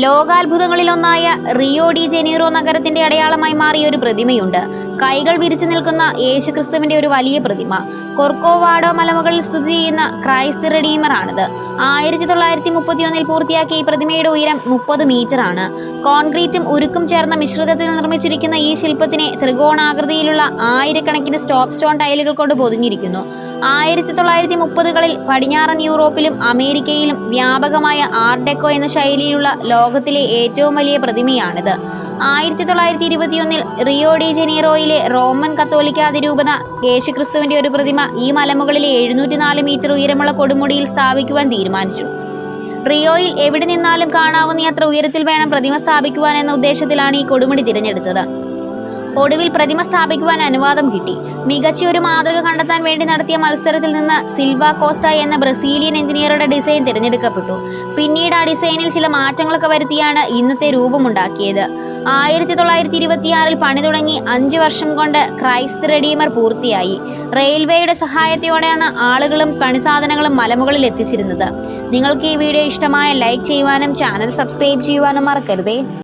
ലോകാത്ഭുതങ്ങളിലൊന്നായ Rio de Janeiro നഗരത്തിന്റെ അടയാളമായി മാറിയ ഒരു പ്രതിമയുണ്ട്. കൈകൾ വിരിച്ചു നിൽക്കുന്ന യേശുക്രിസ്തുവിന്റെ ഒരു വലിയ പ്രതിമ. കൊർക്കോവാഡോ മലമുകളിൽ സ്ഥിതി ചെയ്യുന്ന ക്രൈസ്റ്റ് റെഡീമർ ആണിത്. 1931 പൂർത്തിയാക്കിയ ഈ പ്രതിമയുടെ ഉയരം 30 മീറ്റർ ആണ്. കോൺക്രീറ്റും ഉരുക്കും ചേർന്ന മിശ്രിതത്തിൽ നിർമ്മിച്ചിരിക്കുന്ന ഈ ശില്പത്തിനെ ത്രികോണാകൃതിയിലുള്ള ആയിരക്കണക്കിന് സ്റ്റോപ്പ് സ്റ്റോൺ ടൈലുകൾ കൊണ്ട് പൊതിഞ്ഞിരിക്കുന്നു. 1930കളിൽ പടിഞ്ഞാറൻ യൂറോപ്പിലും അമേരിക്കയിലും വ്യാപകമായ ആർട്ട് ഡെക്കോ എന്ന ശൈലിയിലുള്ള ലോകത്തിലെ ഏറ്റവും വലിയ പ്രതിമയാണിത്. 1921 റിയോ ഡി ജനീറോയിലെ റോമൻ കത്തോലിക്ക അതിരൂപത യേശുക്രിസ്തുവിന്റെ ഒരു പ്രതിമ ഈ മലമുകളിലെ 704 മീറ്റർ ഉയരമുള്ള കൊടുമുടിയിൽ സ്ഥാപിക്കുവാൻ തീരുമാനിച്ചു. റിയോയിൽ എവിടെ നിന്നാലും കാണാവുന്ന അത്ര ഉയരത്തിൽ വേണം പ്രതിമ സ്ഥാപിക്കുവാൻ എന്ന ഉദ്ദേശത്തിലാണ് ഈ കൊടുമുടി തിരഞ്ഞെടുത്തത്. ഒടുവിൽ പ്രതിമ സ്ഥാപിക്കുവാൻ അനുവാദം കിട്ടി. മികച്ച ഒരു മാതൃക കണ്ടെത്താൻ വേണ്ടി നടത്തിയ മത്സരത്തിൽ നിന്ന് സിൽവ കോസ്റ്റ എന്ന ബ്രസീലിയൻ എഞ്ചിനീയറുടെ ഡിസൈൻ തിരഞ്ഞെടുക്കപ്പെട്ടു. പിന്നീട് ആ ഡിസൈനിൽ ചില മാറ്റങ്ങളൊക്കെ വരുത്തിയാണ് ഇന്നത്തെ രൂപമുണ്ടാക്കിയത്. 1926 പണി തുടങ്ങി 5 വർഷം കൊണ്ട് ക്രൈസ്റ്റ് റെഡീമർ പൂർത്തിയായി. റെയിൽവേയുടെ സഹായത്തോടെയാണ് ആളുകളും പണിസാധനങ്ങളും മലമുകളിൽ എത്തിച്ചിരുന്നത്. നിങ്ങൾക്ക് ഈ വീഡിയോ ഇഷ്ടമായ ലൈക്ക് ചെയ്യുവാനും ചാനൽ സബ്സ്ക്രൈബ് ചെയ്യുവാനും മറക്കരുതേ.